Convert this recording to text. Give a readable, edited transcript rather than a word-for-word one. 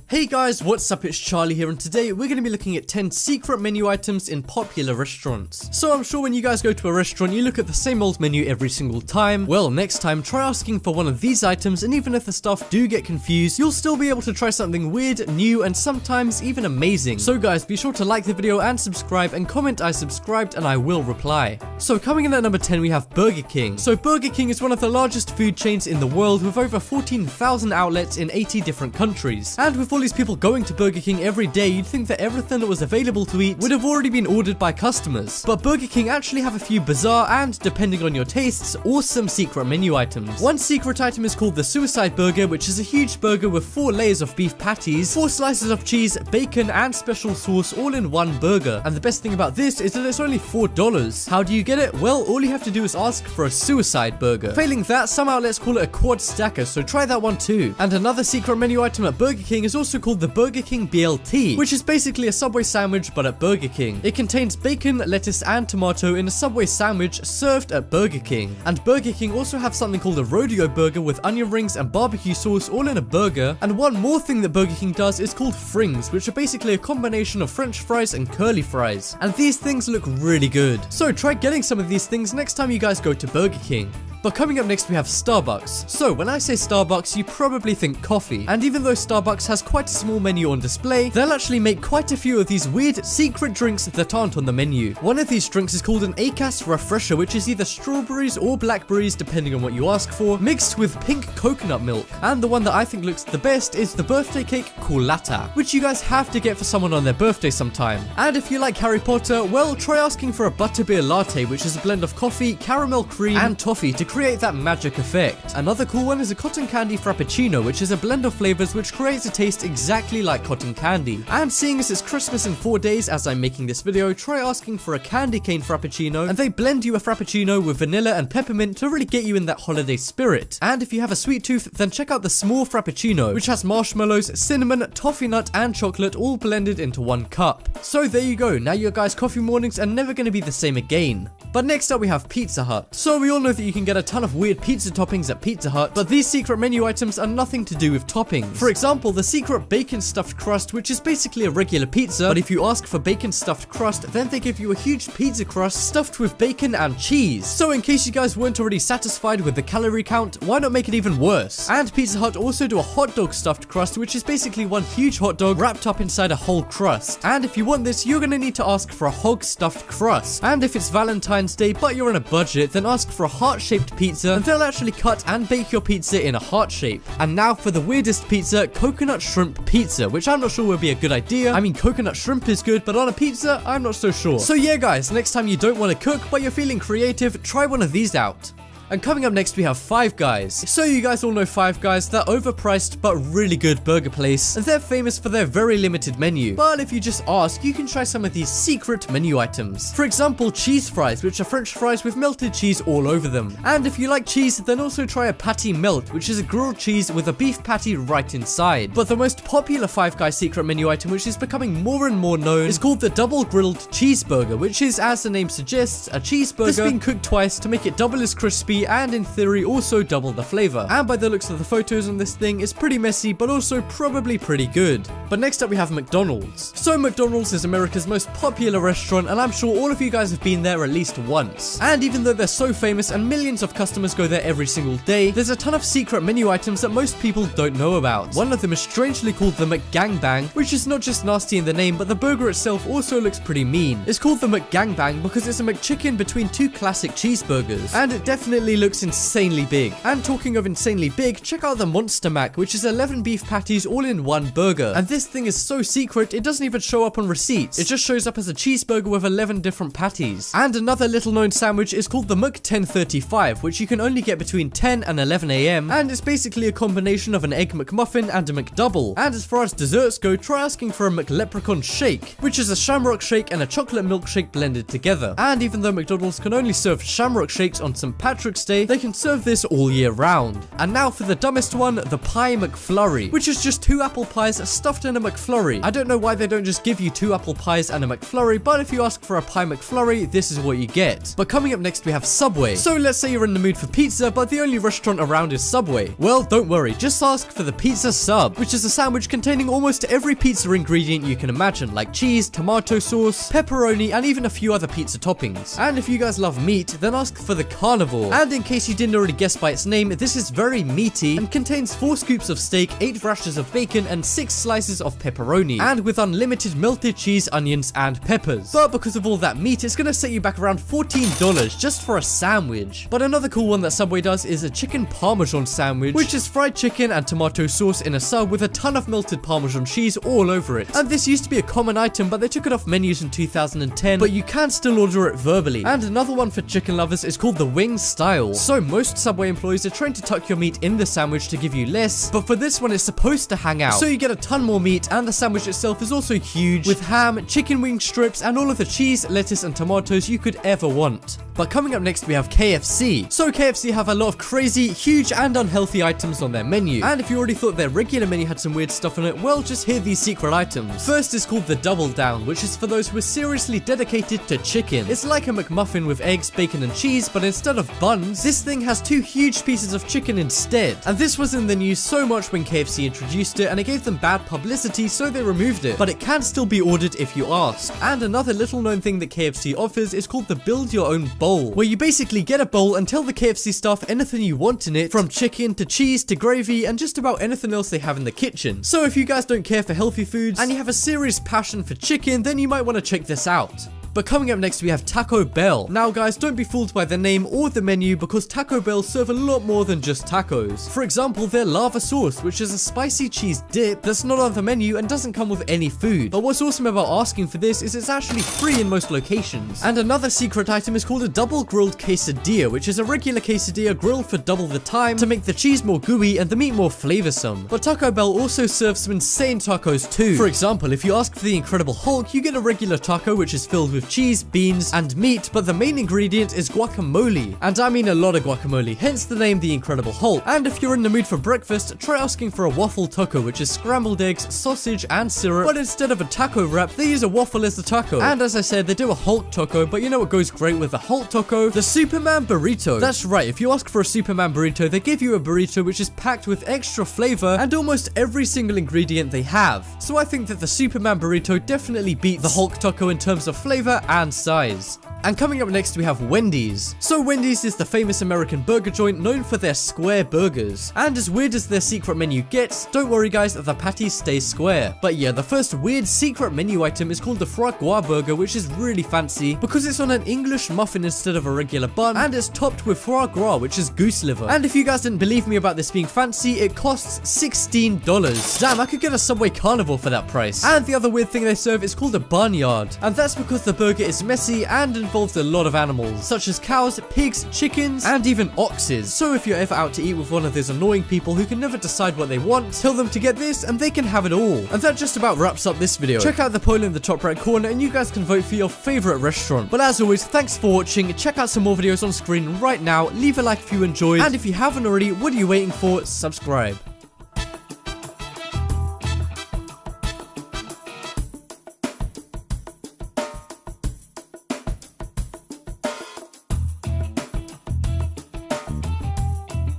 Hey guys, what's up? It's Charlie here, and today we're going to be looking at 10 secret menu items in popular restaurants. So I'm sure when you guys go to a restaurant, you look at the same old menu every single time. Well, next time, try asking for one of these items, and even if the staff do get confused, you'll still be able to try something weird, new, and sometimes even amazing. So guys, be sure to like the video and subscribe, and comment I subscribed and I will reply. So coming in at number 10, we have Burger King. So Burger King is one of the largest food chains in the world with over 14,000 outlets in 80 different countries. And with all these people going to Burger King every day, you'd think that everything that was available to eat would have already been ordered by customers. But Burger King actually have a few bizarre and, depending on your tastes, awesome secret menu items. One secret item is called the Suicide Burger, which is a huge burger with 4 layers of beef patties, 4 slices of cheese, bacon, and special sauce all in one burger. And the best thing about this is that it's only $4. How do you get it? Well, all you have to do is ask for a Suicide Burger. Failing that, some outlets call it a Quad Stacker, so try that one too. And another secret menu item at Burger King is also called the Burger King BLT, which is basically a Subway sandwich but at Burger King. It contains bacon, lettuce, and tomato in a Subway sandwich served at Burger King. And Burger King also have something called a Rodeo Burger with onion rings and barbecue sauce all in a burger. And one more thing that Burger King does is called frings, which are basically a combination of French fries and curly fries. And these things look really good. So try getting some of these things next time you guys go to Burger King. But coming up next, we have Starbucks. So when I say Starbucks, you probably think coffee. And even though Starbucks has quite a small menu on display, they'll actually make quite a few of these weird secret drinks that aren't on the menu. One of these drinks is called an ACAS Refresher, which is either strawberries or blackberries depending on what you ask for, mixed with pink coconut milk. And the one that I think looks the best is the birthday cake Colata, which you guys have to get for someone on their birthday sometime. And if you like Harry Potter, well, try asking for a butterbeer latte, which is a blend of coffee, caramel cream, and toffee to create that magic effect. Another cool one is a cotton candy frappuccino, which is a blend of flavors which creates a taste exactly like cotton candy. And seeing as it's Christmas in 4 days as I'm making this video, try asking for a candy cane frappuccino, and they blend you a frappuccino with vanilla and peppermint to really get you in that holiday spirit. And if you have a sweet tooth, then check out the small frappuccino, which has marshmallows, cinnamon, toffee nut, and chocolate all blended into one cup. So there you go, now your guys' coffee mornings are never going to be the same again. But next up we have Pizza Hut. So we all know that you can get a ton of weird pizza toppings at Pizza Hut, but these secret menu items are nothing to do with toppings. For example, the secret bacon stuffed crust, which is basically a regular pizza, but if you ask for bacon stuffed crust, then they give you a huge pizza crust stuffed with bacon and cheese. So in case you guys weren't already satisfied with the calorie count, why not make it even worse? And Pizza Hut also do a hot dog stuffed crust, which is basically one huge hot dog wrapped up inside a whole crust. And if you want this, you're gonna need to ask for a hog stuffed crust. And if it's Valentine's Day but you're on a budget, then ask for a heart-shaped pizza, and they'll actually cut and bake your pizza in a heart shape. And now for the weirdest pizza, coconut shrimp pizza, which I'm not sure would be a good idea. I mean, coconut shrimp is good, but on a pizza, I'm not so sure. So yeah guys, next time you don't want to cook but you're feeling creative, try one of these out. And coming up next, we have Five Guys. So you guys all know Five Guys, they're overpriced but really good burger place, and they're famous for their very limited menu. But if you just ask, you can try some of these secret menu items. For example, cheese fries, which are French fries with melted cheese all over them. And if you like cheese, then also try a patty melt, which is a grilled cheese with a beef patty right inside. But the most popular Five Guys secret menu item, which is becoming more and more known, is called the double grilled cheeseburger, which is, as the name suggests, a cheeseburger that's been cooked twice to make it double as crispy and in theory also double the flavor. And by the looks of the photos on this thing, it's pretty messy but also probably pretty good. But next up we have McDonald's. So McDonald's is America's most popular restaurant, and I'm sure all of you guys have been there at least once. And even though they're so famous and millions of customers go there every single day, there's a ton of secret menu items that most people don't know about. One of them is strangely called the McGangbang, which is not just nasty in the name, but the burger itself also looks pretty mean. It's called the McGangbang because it's a McChicken between 2 classic cheeseburgers, and it definitely looks insanely big. And talking of insanely big, check out the Monster Mac, which is 11 beef patties all in one burger. And this thing is so secret, it doesn't even show up on receipts. It just shows up as a cheeseburger with 11 different patties. And another little known sandwich is called the Mc1035, which you can only get between 10 and 11 AM, and it's basically a combination of an Egg McMuffin and a McDouble. And as far as desserts go, try asking for a McLeprechaun Shake, which is a shamrock shake and a chocolate milkshake blended together. And even though McDonald's can only serve shamrock shakes on St. Patrick's Patrick's Day, they can serve this all year round. And now for the dumbest one, the Pie McFlurry, which is just 2 apple pies stuffed in a McFlurry. I don't know why they don't just give you 2 apple pies and a McFlurry, but if you ask for a Pie McFlurry, this is what you get. But coming up next we have Subway. So let's say you're in the mood for pizza, but the only restaurant around is Subway. Well, don't worry, just ask for the Pizza Sub, which is a sandwich containing almost every pizza ingredient you can imagine, like cheese, tomato sauce, pepperoni, and even a few other pizza toppings. And if you guys love meat, then ask for the Carnivore. And in case you didn't already guess by its name, this is very meaty and contains 4 scoops of steak, 8 rashers of bacon, and 6 slices of pepperoni, and with unlimited melted cheese, onions, and peppers. But because of all that meat, it's gonna set you back around $14 just for a sandwich. But another cool one that Subway does is a chicken parmesan sandwich, which is fried chicken and tomato sauce in a sub with a ton of melted parmesan cheese all over it. And this used to be a common item, but they took it off menus in 2010, but you can still order it verbally. And another one for chicken lovers is called the wing style. So most Subway employees are trying to tuck your meat in the sandwich to give you less, but for this one it's supposed to hang out. So you get a ton more meat, and the sandwich itself is also huge, with ham, chicken wing strips, and all of the cheese, lettuce, and tomatoes you could ever want. But coming up next we have KFC. So KFC have a lot of crazy, huge, and unhealthy items on their menu. And if you already thought their regular menu had some weird stuff on it, well, just hear these secret items. First is called the Double Down, which is for those who are seriously dedicated to chicken. It's like a McMuffin with eggs, bacon, and cheese, but instead of buns, this thing has 2 huge pieces of chicken instead. And this was in the news so much when KFC introduced it, and it gave them bad publicity, so they removed it. But it can still be ordered if you ask. And another little known thing that KFC offers is called the Build Your Own Bowl, where you basically get a bowl and tell the KFC staff anything you want in it, from chicken to cheese to gravy and just about anything else they have in the kitchen. So if you guys don't care for healthy foods and you have a serious passion for chicken, then you might want to check this out. But coming up next we have Taco Bell. Now guys, don't be fooled by the name or the menu, because Taco Bell serve a lot more than just tacos. For example, their lava sauce, which is a spicy cheese dip that's not on the menu and doesn't come with any food. But what's awesome about asking for this is it's actually free in most locations. And another secret item is called a double grilled quesadilla, which is a regular quesadilla grilled for double the time to make the cheese more gooey and the meat more flavorsome. But Taco Bell also serves some insane tacos too. For example, if you ask for the Incredible Hulk, you get a regular taco which is filled with cheese, beans, and meat, but the main ingredient is guacamole. And I mean a lot of guacamole, hence the name the Incredible Hulk. And if you're in the mood for breakfast, try asking for a waffle taco, which is scrambled eggs, sausage, and syrup, but instead of a taco wrap, they use a waffle as the taco. And as I said, they do a Hulk taco, but you know what goes great with a Hulk taco? The Superman burrito. That's right, if you ask for a Superman burrito, they give you a burrito which is packed with extra flavor and almost every single ingredient they have. So I think that the Superman burrito definitely beats the Hulk taco in terms of flavor and size. And coming up next we have Wendy's. So Wendy's is the famous American burger joint known for their square burgers. And as weird as their secret menu gets, don't worry guys, the patties stay square. But yeah, the first weird secret menu item is called the foie gras burger, which is really fancy because it's on an English muffin instead of a regular bun, and it's topped with foie gras, which is goose liver. And if you guys didn't believe me about this being fancy, it costs $16. Damn, I could get a Subway Carnivore for that price. And the other weird thing they serve is called a barnyard, and that's because the burger is messy and involves a lot of animals, such as cows, pigs, chickens, and even oxes. So if you're ever out to eat with one of those annoying people who can never decide what they want, tell them to get this and they can have it all. And that just about wraps up this video. Check out the poll in the top right corner and you guys can vote for your favorite restaurant. But as always, thanks for watching. Check out some more videos on screen right now. Leave a like if you enjoyed, and if you haven't already, what are you waiting for? Subscribe.